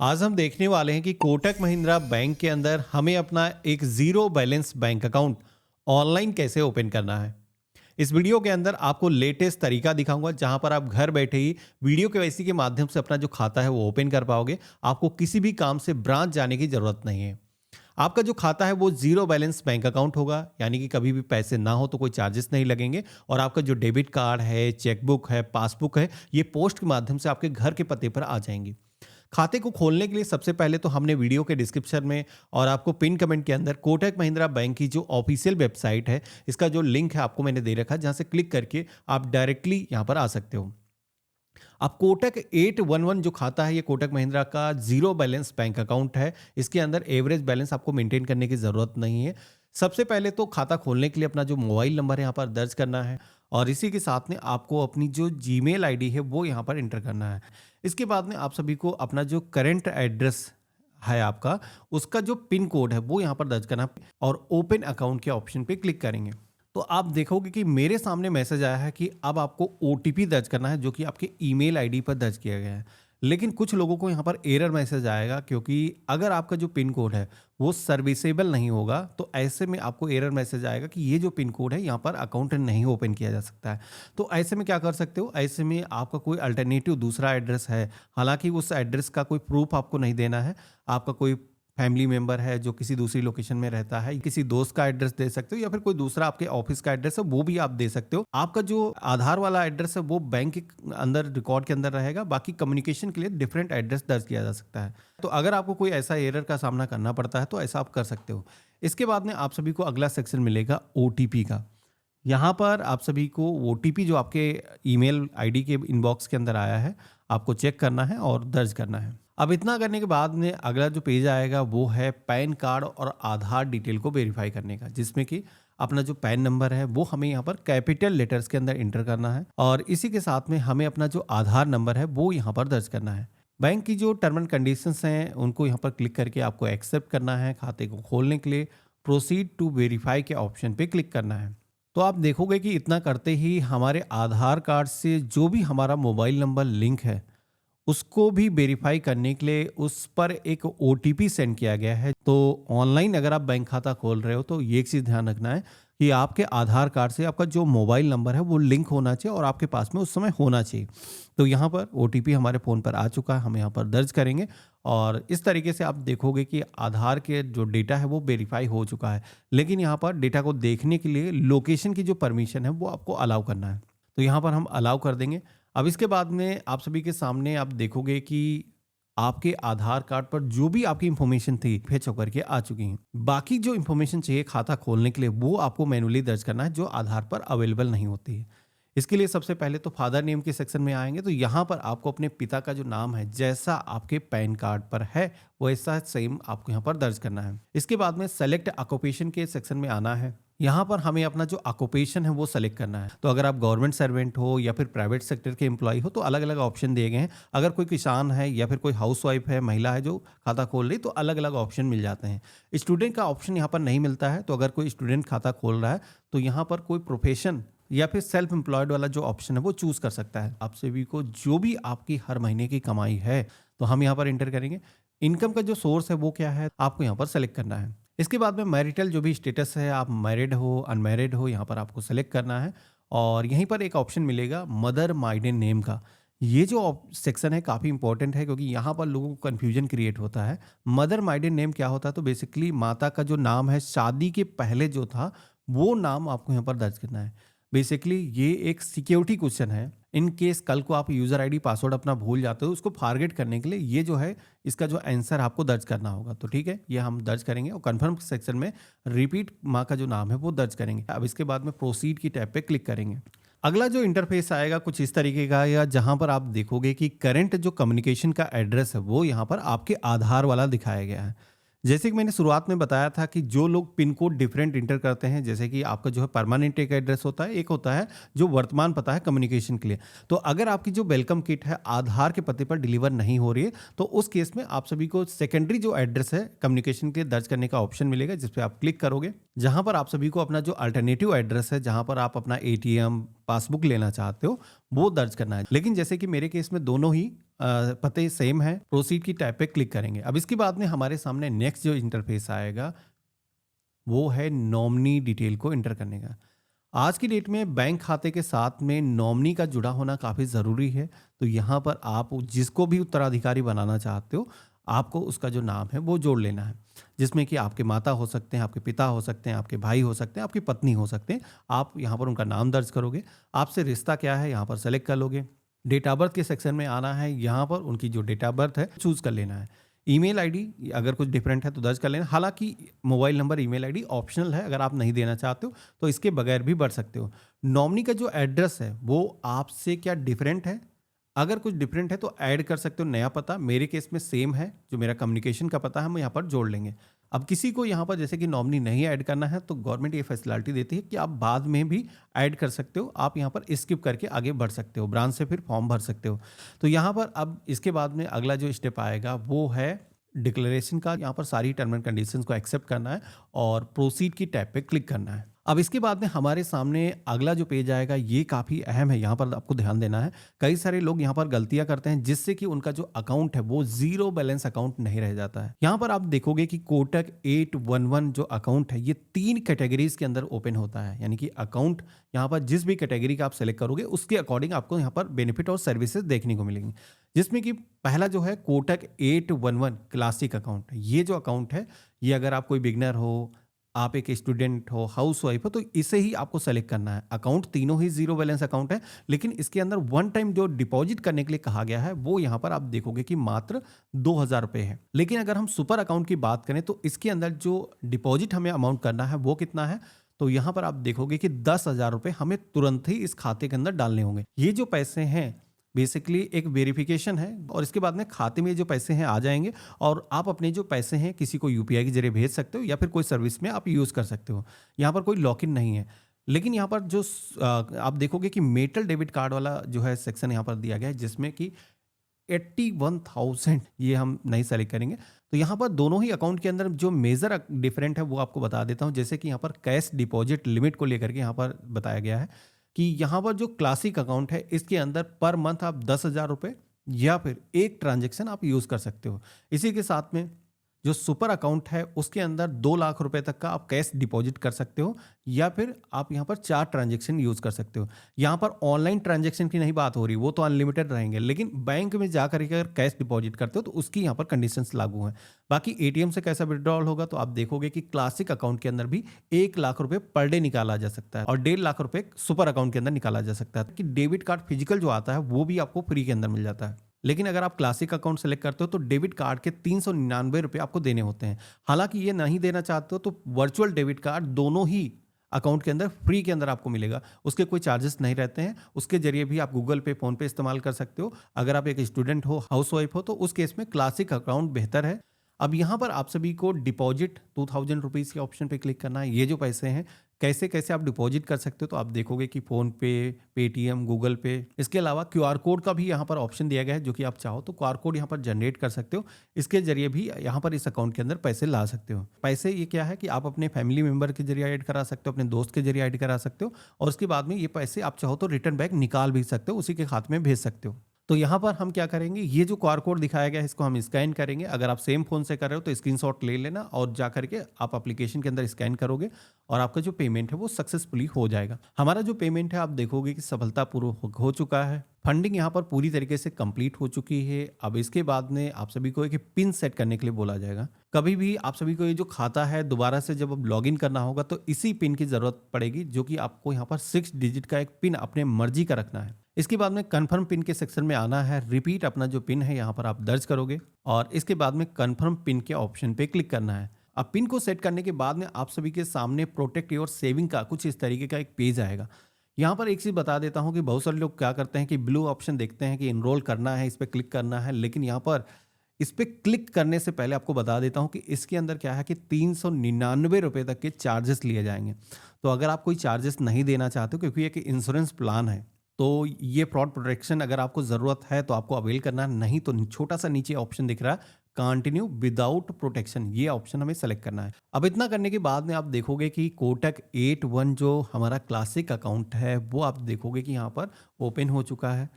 आज हम देखने वाले हैं कि कोटक महिंद्रा बैंक के अंदर हमें अपना एक zero balance bank account online कैसे ओपन करना है। इस वीडियो के अंदर आपको लेटेस्ट तरीका दिखाऊंगा जहां पर आप घर बैठे ही वीडियो केवाईसी के माध्यम से अपना जो खाता है वो ओपन कर पाओगे। आपको किसी भी काम से ब्रांच जाने की जरूरत नहीं है। आपका जो खाता है वो जीरो बैलेंस बैंक अकाउंट होगा, यानी कि कभी भी पैसे ना हो तो कोई चार्जेस नहीं लगेंगे। और आपका जो डेबिट कार्ड है, चेकबुक है, पासबुक है, ये पोस्ट के माध्यम से आपके घर के पते पर आ जाएंगे। खाते को खोलने के लिए सबसे पहले तो हमने वीडियो के डिस्क्रिप्शन में और आपको पिन कमेंट के अंदर कोटक महिंद्रा बैंक की जो ऑफिशियल वेबसाइट है, इसका जो लिंक है आपको मैंने दे रखा है, जहां से क्लिक करके आप डायरेक्टली यहां पर आ सकते हो। अब कोटक 811 जो खाता है, ये कोटक महिंद्रा का जीरो बैलेंस बैंक अकाउंट है। इसके अंदर एवरेज बैलेंस आपको मेंटेन करने की ज़रूरत नहीं है। सबसे पहले तो खाता खोलने के लिए अपना जो मोबाइल नंबर है यहाँ पर दर्ज करना है, और इसी के साथ में आपको अपनी जो जीमेल आईडी है वो यहाँ पर एंटर करना है। इसके बाद में आप सभी को अपना जो करंट एड्रेस है आपका, उसका जो पिन कोड है वो यहाँ पर दर्ज करना है और ओपन अकाउंट के ऑप्शन पे क्लिक करेंगे। तो आप देखोगे कि मेरे सामने मैसेज आया है कि अब आपको ओटीपी दर्ज करना है, जो कि आपके ईमेल आईडी पर दर्ज किया गया है। लेकिन कुछ लोगों को यहाँ पर एरर मैसेज आएगा, क्योंकि अगर आपका जो पिन कोड है वो सर्विसेबल नहीं होगा, तो ऐसे में आपको एरर मैसेज आएगा कि ये जो पिन कोड है यहाँ पर अकाउंट नहीं ओपन किया जा सकता है। तो ऐसे में क्या कर सकते हो, ऐसे में आपका कोई अल्टरनेटिव दूसरा एड्रेस है, हालांकि उस एड्रेस का कोई प्रूफ आपको नहीं देना है। आपका कोई फैमिली मेंबर है जो किसी दूसरी लोकेशन में रहता है, किसी दोस्त का एड्रेस दे सकते हो, या फिर कोई दूसरा आपके ऑफिस का एड्रेस है वो भी आप दे सकते हो। आपका जो आधार वाला एड्रेस है वो बैंक के अंदर रिकॉर्ड के अंदर रहेगा, बाकी कम्युनिकेशन के लिए डिफरेंट एड्रेस दर्ज किया जा सकता है। तो अगर आपको कोई ऐसा एरर का सामना करना पड़ता है तो ऐसा आप कर सकते हो। इसके बाद में आप सभी को अगला सेक्शन मिलेगा ओटीपी का। यहाँ पर आप सभी को ओटीपी जो आपके ईमेल आईडी के इनबॉक्स के अंदर आया है, आपको चेक करना है और दर्ज करना है। अब इतना करने के बाद में अगला जो पेज आएगा वो है पैन कार्ड और आधार डिटेल को वेरीफाई करने का, जिसमें कि अपना जो पैन नंबर है वो हमें यहाँ पर कैपिटल लेटर्स के अंदर इंटर करना है, और इसी के साथ में हमें अपना जो आधार नंबर है वो यहाँ पर दर्ज करना है। बैंक की जो टर्म एंड कंडीशंस हैं उनको यहाँ पर क्लिक करके आपको एक्सेप्ट करना है। खाते को खोलने के लिए प्रोसीड टू वेरीफाई के ऑप्शन पे क्लिक करना है। तो आप देखोगे कि इतना करते ही हमारे आधार कार्ड से जो भी हमारा मोबाइल नंबर लिंक है उसको भी वेरीफाई करने के लिए उस पर एक ओटीपी सेंड किया गया है। तो ऑनलाइन अगर आप बैंक खाता खोल रहे हो तो ये एक चीज़ ध्यान रखना है कि आपके आधार कार्ड से आपका जो मोबाइल नंबर है वो लिंक होना चाहिए और आपके पास में उस समय होना चाहिए। तो यहाँ पर ओटीपी हमारे फ़ोन पर आ चुका है, हम यहाँ पर दर्ज करेंगे, और इस तरीके से आप देखोगे कि आधार के जो डेटा है वो वेरीफाई हो चुका है। लेकिन यहाँ पर डेटा को देखने के लिए लोकेशन की जो परमिशन है वो आपको अलाउ करना है, तो यहाँ पर हम अलाउ कर देंगे। अब इसके बाद में आप सभी के सामने आप देखोगे कि आपके आधार कार्ड पर जो भी आपकी इंफॉर्मेशन थी फेच होकर के आ चुकी हैं। बाकी जो इंफॉर्मेशन चाहिए खाता खोलने के लिए वो आपको मैनुअली दर्ज करना है, जो आधार पर अवेलेबल नहीं होती है। इसके लिए सबसे पहले तो फादर नेम के सेक्शन में आएंगे, तो यहाँ पर आपको अपने पिता का जो नाम है जैसा आपके पैन कार्ड पर है वैसा सेम आपको यहाँ पर दर्ज करना है। इसके बाद में सेलेक्ट ऑक्यूपेशन के सेक्शन में आना है। यहाँ पर हमें अपना जो ऑक्यूपेशन है वो सेलेक्ट करना है। तो अगर आप गवर्नमेंट सर्वेंट हो या फिर प्राइवेट सेक्टर के एम्प्लॉय हो तो अलग अलग ऑप्शन दिए गए हैं। अगर कोई किसान है या फिर कोई हाउसवाइफ है, महिला है जो खाता खोल रही, तो अलग अलग ऑप्शन मिल जाते हैं। स्टूडेंट का ऑप्शन यहाँ पर नहीं मिलता है, तो अगर कोई स्टूडेंट खाता खोल रहा है तो यहाँ पर कोई प्रोफेशन या फिर सेल्फ एम्प्लॉयड वाला जो ऑप्शन है वो चूज कर सकता है। आप सभी को जो भी आपकी हर महीने की कमाई है तो हम यहाँ पर एंटर करेंगे। इनकम का जो सोर्स है वो क्या है आपको यहाँ पर सेलेक्ट करना है। इसके बाद में मैरिटल जो भी स्टेटस है, आप मैरिड हो अनमैरिड हो, यहाँ पर आपको सेलेक्ट करना है। और यहीं पर एक ऑप्शन मिलेगा मदर माइडन नेम का। ये जो सेक्शन है काफ़ी इंपॉर्टेंट है, क्योंकि यहाँ पर लोगों को कन्फ्यूजन क्रिएट होता है। मदर माइडन नेम क्या होता है, तो बेसिकली माता का जो नाम है शादी के पहले जो था वो नाम आपको यहाँ पर दर्ज करना है। बेसिकली ये एक सिक्योरिटी क्वेश्चन है। इन केस कल को आप यूज़र आईडी पासवर्ड अपना भूल जाते हो, उसको फॉरगेट करने के लिए ये जो है इसका जो आंसर आपको दर्ज करना होगा। तो ठीक है, ये हम दर्ज करेंगे और कंफर्म सेक्शन में रिपीट माँ का जो नाम है वो दर्ज करेंगे। अब इसके बाद में प्रोसीड की टैब पे क्लिक करेंगे। अगला जो इंटरफेस आएगा कुछ इस तरीके का, या जहां पर आप देखोगे कि करंट जो कम्युनिकेशन का एड्रेस है वो यहाँ पर आपके आधार वाला दिखाया गया है। जैसे कि मैंने शुरुआत में बताया था कि जो लोग पिन कोड डिफरेंट इंटर करते हैं, जैसे कि आपका जो है परमानेंट एक एड्रेस होता है, एक होता है जो वर्तमान पता है कम्युनिकेशन के लिए। तो अगर आपकी जो वेलकम किट है आधार के पते पर डिलीवर नहीं हो रही है तो उस केस में आप सभी को सेकेंडरी जो एड्रेस है कम्युनिकेशन के लिए दर्ज करने का ऑप्शन मिलेगा, जिस पर आप क्लिक करोगे, जहां पर आप सभी को अपना जो अल्टरनेटिव एड्रेस है, जहां पर आप अपना एटीएम, पासबुक लेना चाहते हो वो दर्ज करना है। लेकिन जैसे कि मेरे केस में दोनों ही पते सेम है, प्रोसीड की टैब पे क्लिक करेंगे। अब इसके बाद में हमारे सामने नेक्स्ट जो इंटरफेस आएगा वो है नॉमिनी डिटेल को एंटर करने का। आज की डेट में बैंक खाते के साथ में नॉमिनी का जुड़ा होना काफ़ी ज़रूरी है। तो यहाँ पर आप जिसको भी उत्तराधिकारी बनाना चाहते हो, आपको उसका जो नाम है वो जोड़ लेना है, जिसमें कि आपके माता हो सकते हैं, आपके पिता हो सकते हैं, आपके भाई हो सकते हैं, आपकी पत्नी हो सकते हैं। आप यहाँ पर उनका नाम दर्ज करोगे। आपसे रिश्ता क्या है यहाँ पर सेलेक्ट कर लोगे। डेट ऑफ बर्थ के सेक्शन में आना है, यहाँ पर उनकी जो डेट ऑफ बर्थ है चूज़ कर लेना है। ईमेल आईडी अगर कुछ डिफरेंट है तो दर्ज कर लेना। हालांकि mobile number, email ID optional है, अगर आप नहीं देना चाहते हो तो इसके बगैर भी बढ़ सकते हो। नॉमिनी का जो एड्रेस है वो आपसे क्या डिफरेंट है, अगर कुछ डिफरेंट है तो ऐड कर सकते हो नया पता। मेरे केस में सेम है, जो मेरा कम्युनिकेशन का पता है हम यहाँ पर जोड़ लेंगे। अब किसी को यहाँ पर जैसे कि नॉमिनी नहीं ऐड करना है तो गवर्नमेंट ये फैसिलिटी देती है कि आप बाद में भी ऐड कर सकते हो। आप यहाँ पर स्किप करके आगे बढ़ सकते हो, ब्रांच से फिर फॉर्म भर सकते हो। तो यहाँ पर अब इसके बाद में अगला जो स्टेप आएगा वो है डिक्लेरेशन का। यहाँ पर सारी टर्म एंड कंडीशंस को एक्सेप्ट करना है और प्रोसीड की टैब पे क्लिक करना है। अब इसके बाद में हमारे सामने अगला जो पेज आएगा ये काफ़ी अहम है, यहाँ पर आपको ध्यान देना है। कई सारे लोग यहाँ पर गलतियाँ करते हैं जिससे कि उनका जो अकाउंट है वो जीरो बैलेंस अकाउंट नहीं रह जाता है। यहाँ पर आप देखोगे कि कोटक 811 जो अकाउंट है ये 3 कैटेगरीज के अंदर ओपन होता है। यानी कि अकाउंट यहाँ पर जिस भी कैटेगरी का आप सेलेक्ट करोगे उसके अकॉर्डिंग आपको यहाँ पर बेनिफिट और सर्विसेज देखने को मिलेंगी, जिसमें कि पहला जो है कोटक 811 क्लासिक अकाउंट। ये जो अकाउंट है ये अगर आप कोई बिगनर हो, आप एक स्टूडेंट हो, हाउस वाइफ हो, तो इसे ही आपको सेलेक्ट करना है। अकाउंट तीनों ही जीरो बैलेंस अकाउंट है, लेकिन इसके अंदर वन टाइम जो डिपॉजिट करने के लिए कहा गया है वो यहाँ पर आप देखोगे कि मात्र 2,000 रुपये है। लेकिन अगर हम सुपर अकाउंट की बात करें तो इसके अंदर जो डिपॉजिट हमें अमाउंट करना है वो कितना है, तो यहाँ पर आप देखोगे कि 10,000 रुपये हमें तुरंत ही इस खाते के अंदर डालने होंगे। ये जो पैसे हैं बेसिकली एक वेरिफिकेशन है और इसके बाद में खाते में जो पैसे हैं आ जाएंगे और आप अपने जो पैसे हैं किसी को यूपीआई के जरिए भेज सकते हो या फिर कोई सर्विस में आप यूज़ कर सकते हो। यहाँ पर कोई लॉक इन नहीं है। लेकिन यहाँ पर जो आप देखोगे कि मेटल डेबिट कार्ड वाला जो है सेक्शन यहाँ पर दिया गया है, जिसमें कि 81,000 ये हम नहीं सेलेक्ट करेंगे। तो यहाँ पर दोनों ही अकाउंट के अंदर जो मेजर डिफरेंट है वो आपको बता देता हूँ। जैसे कि यहाँ पर कैश डिपॉजिट लिमिट को लेकर के यहाँ पर बताया गया है कि यहाँ पर जो क्लासिक अकाउंट है इसके अंदर पर मंथ आप 10,000 रुपये या फिर एक ट्रांजेक्शन आप यूज़ कर सकते हो। इसी के साथ में जो सुपर अकाउंट है उसके अंदर 2 लाख रुपए तक का आप कैश डिपॉजिट कर सकते हो या फिर आप यहाँ पर 4 ट्रांजेक्शन यूज़ कर सकते हो। यहाँ पर ऑनलाइन ट्रांजेक्शन की नहीं बात हो रही, वो तो अनलिमिटेड रहेंगे, लेकिन बैंक में जाकर के अगर कैश डिपॉजिट करते हो तो उसकी यहाँ पर कंडीशंस लागू हैं। बाकी एटीएम से कैसा विड्रॉल होगा तो आप देखोगे कि क्लासिक अकाउंट के अंदर भी 1 लाख रुपए पर डे निकाला जा सकता है और 1.5 लाख रुपए सुपर अकाउंट के अंदर निकाला जा सकता है। कि डेबिट कार्ड फिजिकल जो आता है वो भी आपको फ्री के अंदर मिल जाता है। लेकिन अगर आप क्लासिक अकाउंट सेलेक्ट करते हो तो डेबिट कार्ड के 399 रुपये आपको देने होते हैं। हालांकि ये नहीं देना चाहते हो तो वर्चुअल डेबिट कार्ड दोनों ही अकाउंट के अंदर फ्री के अंदर आपको मिलेगा, उसके कोई चार्जेस नहीं रहते हैं। उसके जरिए भी आप गूगल पे, फोन पे इस्तेमाल कर सकते हो। अगर आप एक स्टूडेंट हो, हाउस वाइफ हो, तो उस केस में क्लासिक अकाउंट बेहतर है। अब यहाँ पर आप सभी को डिपॉजिट 2,000 रुपीज़ के ऑप्शन पे क्लिक करना है। ये जो पैसे हैं कैसे कैसे आप डिपॉजिट कर सकते हो तो आप देखोगे कि फ़ोन पे, पेटीएम, गूगल पे, इसके अलावा क्यूआर कोड का भी यहाँ पर ऑप्शन दिया गया है, जो कि आप चाहो तो क्यूआर कोड यहाँ पर जनरेट कर सकते हो। इसके जरिए भी यहाँ पर इस अकाउंट के अंदर पैसे ला सकते हो। पैसे ये क्या है कि आप अपने फैमिली मेम्बर के जरिए ऐड करा सकते हो, अपने दोस्त के जरिए ऐड करा सकते हो और उसके बाद में ये पैसे आप चाहो तो रिटर्न बैक निकाल भी सकते हो, उसी के खाते में भेज सकते हो। तो यहाँ पर हम क्या करेंगे, ये जो क्यूआर कोड दिखाया गया है इसको हम स्कैन करेंगे। अगर आप सेम फ़ोन से कर रहे हो तो स्क्रीनशॉट ले लेना और जा करके आप एप्लीकेशन के अंदर स्कैन करोगे और आपका जो पेमेंट है वो सक्सेसफुली हो जाएगा। हमारा जो पेमेंट है आप देखोगे कि सफलतापूर्वक हो चुका है। फंडिंग यहाँ पर पूरी तरीके से कंप्लीट हो चुकी है। अब इसके बाद में आप सभी को एक पिन सेट करने के लिए बोला जाएगा। कभी भी आप सभी को ये जो खाता है दोबारा से जब अब लॉगिन करना होगा तो इसी पिन की ज़रूरत पड़ेगी, जो कि आपको यहाँ पर 6 डिजिट का एक पिन अपने मर्जी का रखना है। इसके बाद में कन्फर्म पिन के सेक्शन में आना है। रिपीट अपना जो पिन है यहाँ पर आप दर्ज करोगे और इसके बाद में कन्फर्म पिन के ऑप्शन पे क्लिक करना है। अब पिन को सेट करने के बाद में आप सभी के सामने प्रोटेक्ट योर सेविंग का कुछ इस तरीके का एक पेज आएगा। यहाँ पर एक चीज़ बता देता हूँ कि बहुत सारे लोग क्या करते हैं कि ब्लू ऑप्शन देखते हैं कि इनरोल करना है, इस पर क्लिक करना है, लेकिन यहाँ पर इस पर क्लिक करने से पहले आपको बता देता हूँ कि इसके अंदर क्या है कि 399 रुपये तक के चार्जेस लिए जाएंगे। तो अगर आप कोई चार्जेस नहीं देना चाहते हो, क्योंकि एक इंश्योरेंस प्लान है तो ये फ्रॉड प्रोटेक्शन अगर आपको ज़रूरत है तो आपको अवेल करना है, नहीं तो छोटा सा नीचे ऑप्शन दिख रहा है कंटिन्यू विदाउट प्रोटेक्शन, ये ऑप्शन हमें सेलेक्ट करना है। अब इतना करने के बाद में आप देखोगे कि कोटक 81 जो हमारा क्लासिक अकाउंट है वो आप देखोगे कि यहाँ पर ओपन हो चुका है।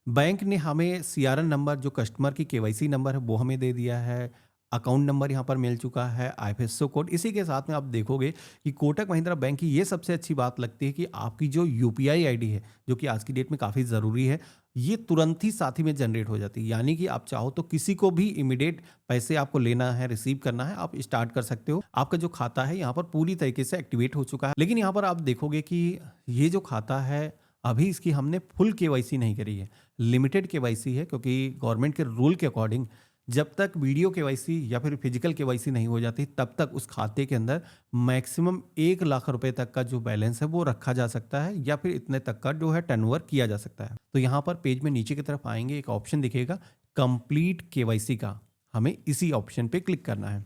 बैंक ने हमें सीआरएन नंबर जो कस्टमर की केवाईसी नंबर है वो हमें दे दिया है। अकाउंट नंबर यहाँ पर मिल चुका है, आईएफएससी कोड। इसी के साथ में आप देखोगे कि कोटक महिंद्रा बैंक की ये सबसे अच्छी बात लगती है कि आपकी जो यूपीआई आईडी है, जो कि आज की डेट में काफ़ी ज़रूरी है, ये तुरंत ही साथ ही में जनरेट हो जाती है। यानी कि आप चाहो तो किसी को भी इमीडिएट पैसे आपको लेना है, रिसीव करना है, आप स्टार्ट कर सकते हो। आपका जो खाता है यहाँ पर पूरी तरीके से एक्टिवेट हो चुका है। लेकिन यहाँ पर आप देखोगे कि ये जो खाता है अभी इसकी हमने फुल केवाईसी नहीं करी है, लिमिटेड केवाईसी है, क्योंकि गवर्नमेंट के रूल के अकॉर्डिंग जब तक वीडियो केवाईसी या फिर फिजिकल केवाईसी नहीं हो जाती तब तक उस खाते के अंदर मैक्सिमम 1 लाख रुपए तक का जो बैलेंस है वो रखा जा सकता है, या फिर इतने तक का जो है टर्नओवर किया जा सकता है। तो यहाँ पर पेज में नीचे की तरफ आएंगे, एक ऑप्शन दिखेगा कंप्लीट केवाईसी का, हमें इसी ऑप्शन पे क्लिक करना है।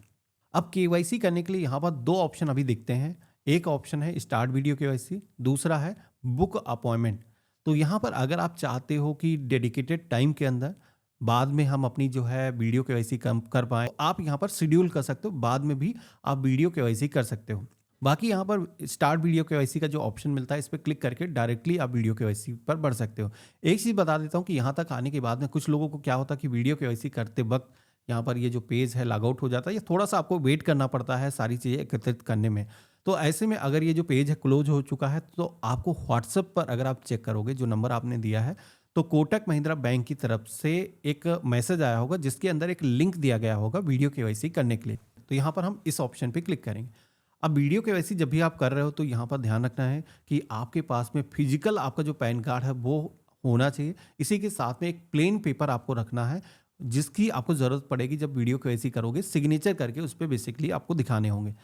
अब केवाईसी करने के लिए यहाँ पर दो ऑप्शन अभी दिखते हैं। एक ऑप्शन है स्टार्ट वीडियो केवाईसी, दूसरा है बुक अपॉइंटमेंट। तो यहाँ पर अगर आप चाहते हो कि डेडिकेटेड टाइम के अंदर बाद में हम अपनी जो है वीडियो केवाईसी कम कर पाएँ, तो आप यहाँ पर शेड्यूल कर सकते हो, बाद में भी आप वीडियो केवाईसी कर सकते हो। बाकी यहाँ पर स्टार्ट वीडियो केवाईसी का जो ऑप्शन मिलता है इस पर क्लिक करके डायरेक्टली आप वीडियो केवाईसी पर बढ़ सकते हो। एक चीज़ बता देता हूँ कि यहाँ तक आने के बाद में कुछ लोगों को क्या होता है कि वीडियो केवाईसी करते वक्त यहाँ पर ये जो पेज है लॉग आउट हो जाता है, या थोड़ा सा आपको वेट करना पड़ता है सारी चीज़ें एकत्रित करने में। तो ऐसे में अगर ये जो पेज है क्लोज हो चुका है तो आपको व्हाट्सएप पर अगर आप चेक करोगे जो नंबर आपने दिया है, तो कोटक महिंद्रा बैंक की तरफ से एक मैसेज आया होगा जिसके अंदर एक लिंक दिया गया होगा वीडियो केवाईसी करने के लिए। तो यहाँ पर हम इस ऑप्शन पे क्लिक करेंगे। अब वीडियो केवाईसी जब भी आप कर रहे हो तो यहाँ पर ध्यान रखना है कि आपके पास में फिजिकल आपका जो पैन कार्ड है वो होना चाहिए। इसी के साथ में एक प्लेन पेपर आपको रखना है जिसकी आपको ज़रूरत पड़ेगी जब वीडियो केवाईसी करोगे, सिग्नेचर करके उस पर बेसिकली आपको दिखाने होंगे।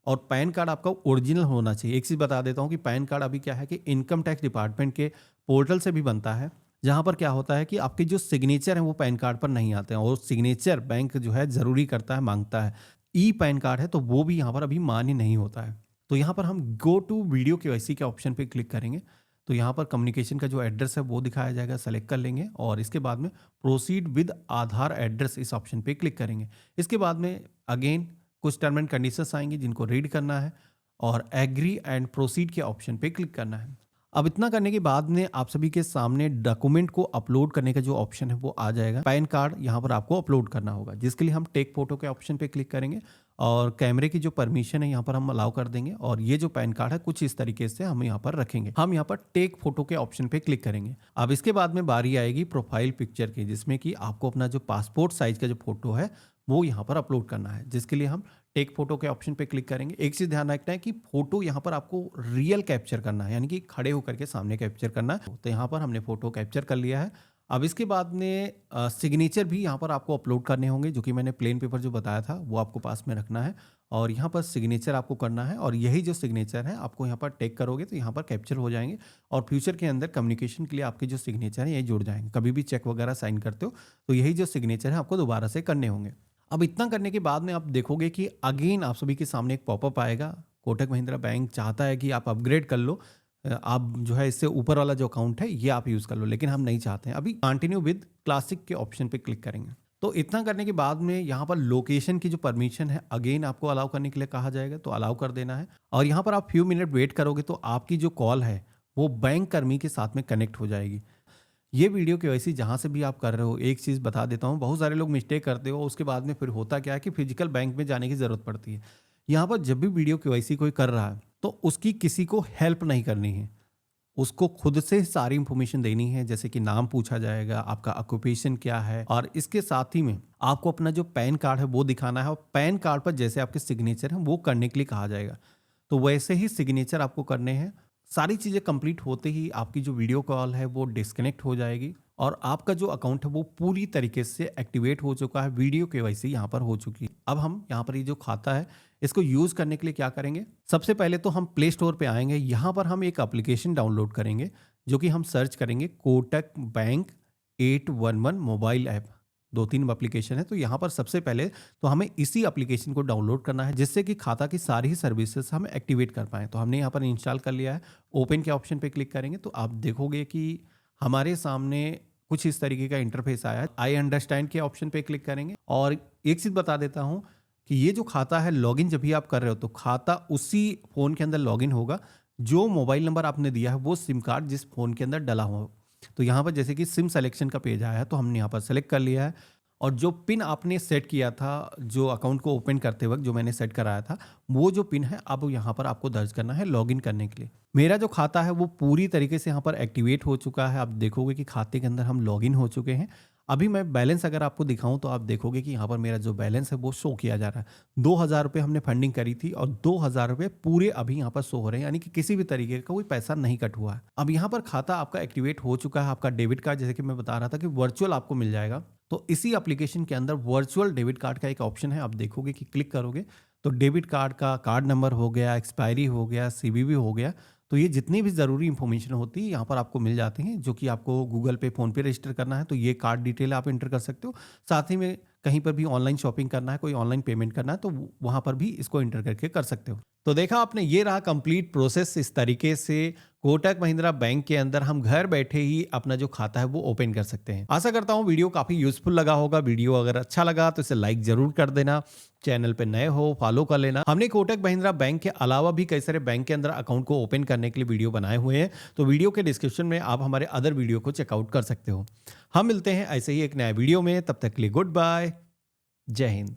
और पैन कार्ड आपका ओरिजिनल होना चाहिए। एक चीज़ बता देता हूँ कि पैन कार्ड अभी क्या है कि इनकम टैक्स डिपार्टमेंट के पोर्टल से भी बनता है, जहाँ पर क्या होता है कि आपके जो सिग्नेचर हैं वो पैन कार्ड पर नहीं आते हैं, और सिग्नेचर बैंक जो है ज़रूरी करता है, मांगता है। ई पैन कार्ड है तो वो भी यहाँ पर अभी मान्य नहीं होता है। तो यहाँ पर हम गो टू वीडियो केवाईसी के ऑप्शन पे क्लिक करेंगे तो यहाँ पर कम्युनिकेशन का जो एड्रेस है वो दिखाया जाएगा, सेलेक्ट कर लेंगे और इसके बाद में प्रोसीड विद आधार एड्रेस इस ऑप्शन पे क्लिक करेंगे। इसके बाद में अगेन कुछ टर्म एंड कंडीशंस आएंगे जिनको रीड करना है और एग्री एंड प्रोसीड के ऑप्शन पे क्लिक करना है। अब इतना करने के बाद में आप सभी के सामने डॉक्यूमेंट को अपलोड करने का जो ऑप्शन है वो आ जाएगा। पैन कार्ड यहाँ पर आपको अपलोड करना होगा, जिसके लिए हम टेक फोटो के ऑप्शन पे क्लिक करेंगे और कैमरे की जो परमिशन है यहाँ पर हम अलाउ कर देंगे, और ये जो पैन कार्ड है कुछ इस तरीके से हम यहाँ पर रखेंगे। हम यहाँ पर टेक फोटो के ऑप्शन पे क्लिक करेंगे। अब इसके बाद में बारी आएगी प्रोफाइल पिक्चर की, जिसमें कि आपको अपना जो पासपोर्ट साइज का जो फोटो है वो यहाँ पर अपलोड करना है, जिसके लिए हम टेक फोटो के ऑप्शन पे क्लिक करेंगे। एक चीज़ ध्यान रखना है कि फोटो यहाँ पर आपको रियल कैप्चर करना है, यानी कि खड़े होकर के सामने कैप्चर करना है। तो यहाँ पर हमने फोटो कैप्चर कर लिया है। अब इसके बाद में सिग्नेचर भी यहाँ पर आपको अपलोड करने होंगे, जो कि मैंने प्लेन पेपर जो बताया था वो आपको पास में रखना है और यहाँ पर सिग्नेचर आपको करना है, और यही जो सिग्नेचर है आपको यहाँ पर टेक करोगे तो यहाँ पर कैप्चर हो जाएंगे और फ्यूचर के अंदर कम्युनिकेशन के लिए आपके जो सिग्नेचर है यही जुड़ जाएंगे। कभी भी चेक वगैरह साइन करते हो तो यही जो सिग्नेचर है आपको दोबारा से करने होंगे। अब इतना करने के बाद में आप देखोगे कि अगेन आप सभी के सामने एक पॉपअप आएगा। कोटक महिंद्रा बैंक चाहता है कि आप अपग्रेड कर लो, आप जो है इससे ऊपर वाला जो अकाउंट है ये आप यूज़ कर लो, लेकिन हम नहीं चाहते हैं। अभी कंटिन्यू विद क्लासिक के ऑप्शन पे क्लिक करेंगे। तो इतना करने के बाद में यहाँ पर लोकेशन की जो परमिशन है अगेन आपको अलाउ करने के लिए कहा जाएगा, तो अलाउ कर देना है। और यहाँ पर आप फ्यू मिनट वेट करोगे तो आपकी जो कॉल है वो बैंक कर्मी के साथ में कनेक्ट हो जाएगी। ये वीडियो केवाईसी जहाँ से भी आप कर रहे हो, एक चीज़ बता देता हूँ, बहुत सारे लोग मिस्टेक करते हो, उसके बाद में फिर होता क्या है कि फिजिकल बैंक में जाने की ज़रूरत पड़ती है। यहाँ पर जब भी वीडियो केवाईसी कोई कर रहा है तो उसकी किसी को हेल्प नहीं करनी है, उसको खुद से सारी इंफॉर्मेशन देनी है। जैसे कि नाम पूछा जाएगा, आपका ऑक्यूपेशन क्या है, और इसके साथ ही में आपको अपना जो पैन कार्ड है वो दिखाना है, और पैन कार्ड पर जैसे आपके सिग्नेचर हैं वो करने के लिए कहा जाएगा, तो वैसे ही सिग्नेचर आपको करने हैं। सारी चीज़ें कंप्लीट होते ही आपकी जो वीडियो कॉल है वो डिस्कनेक्ट हो जाएगी और आपका जो अकाउंट है वो पूरी तरीके से एक्टिवेट हो चुका है। वीडियो केवाईसी यहाँ पर हो चुकी है। अब हम यहाँ पर ये जो खाता है इसको यूज़ करने के लिए क्या करेंगे, सबसे पहले तो हम प्ले स्टोर पे आएंगे। यहाँ पर हम एक एप्लीकेशन डाउनलोड करेंगे जो कि हम सर्च करेंगे Kotak bank 811 mobile app. 2-3 application है, तो यहाँ पर सबसे पहले तो हमें इसी एप्लीकेशन को डाउनलोड करना है जिससे कि खाता की सारी ही सर्विसेज हम एक्टिवेट कर पाएँ। तो हमने यहाँ पर इंस्टॉल कर लिया है। ओपन के ऑप्शन पे क्लिक करेंगे तो आप देखोगे कि हमारे सामने कुछ इस तरीके का इंटरफेस आया है। आई अंडरस्टैंड के ऑप्शन पे क्लिक करेंगे और एक चीज़ बता देता हूँ कि ये जो खाता है लॉगिन जब भी आप कर रहे हो तो खाता उसी फ़ोन के अंदर लॉगिन होगा जो मोबाइल नंबर आपने दिया है वो सिम कार्ड जिस फ़ोन के अंदर डला हुआ हो। तो यहाँ पर जैसे कि सिम सेलेक्शन का पेज आया है तो हमने यहाँ पर सेलेक्ट कर लिया है और जो पिन आपने सेट किया था जो अकाउंट को ओपन करते वक्त जो मैंने सेट कराया था वो जो पिन है अब यहाँ पर आपको दर्ज करना है लॉगिन करने के लिए। मेरा जो खाता है वो पूरी तरीके से यहाँ पर एक्टिवेट हो चुका है। आप देखोगे कि खाते के अंदर हम लॉगिन हो चुके हैं। अभी मैं बैलेंस अगर आपको दिखाऊं तो आप देखोगे कि यहाँ पर मेरा जो बैलेंस है वो शो किया जा रहा है। 2,000 रुपये हमने फंडिंग करी थी और 2,000 रुपये पूरे अभी यहाँ पर शो हो रहे हैं, यानी कि किसी भी तरीके का कोई पैसा नहीं कट हुआ है। अब यहाँ पर खाता आपका एक्टिवेट हो चुका है। आपका डेबिट कार्ड जैसे कि मैं बता रहा था कि वर्चुअल आपको मिल जाएगा। तो इसी एप्लीकेशन के अंदर वर्चुअल डेबिट कार्ड का एक ऑप्शन है। आप देखोगे कि क्लिक करोगे तो डेबिट कार्ड का कार्ड नंबर हो गया, एक्सपायरी हो गया, सीवीवी हो गया, तो ये जितनी भी ज़रूरी इंफॉर्मेशन होती है यहाँ पर आपको मिल जाती हैं। जो कि आपको गूगल पे, फ़ोन पे रजिस्टर करना है तो ये कार्ड डिटेल आप एंटर कर सकते हो। साथ ही में कहीं पर भी ऑनलाइन शॉपिंग करना है, कोई ऑनलाइन पेमेंट करना है तो वहाँ पर भी इसको एंटर करके कर सकते हो। तो देखा आपने, ये रहा कंप्लीट प्रोसेस। इस तरीके से कोटक महिंद्रा बैंक के अंदर हम घर बैठे ही अपना जो खाता है वो ओपन कर सकते हैं। आशा करता हूँ वीडियो काफ़ी यूजफुल लगा होगा। वीडियो अगर अच्छा लगा तो इसे लाइक जरूर कर देना। चैनल पे नए हो फॉलो कर लेना। हमने कोटक महिंद्रा बैंक के अलावा भी कई सारे बैंक के अंदर अकाउंट को ओपन करने के लिए वीडियो बनाए हुए हैं, तो वीडियो के डिस्क्रिप्शन में आप हमारे अदर वीडियो को चेकआउट कर सकते हो। हम मिलते हैं ऐसे ही एक नया वीडियो में, तब तक के लिए गुड बाय, जय हिंद।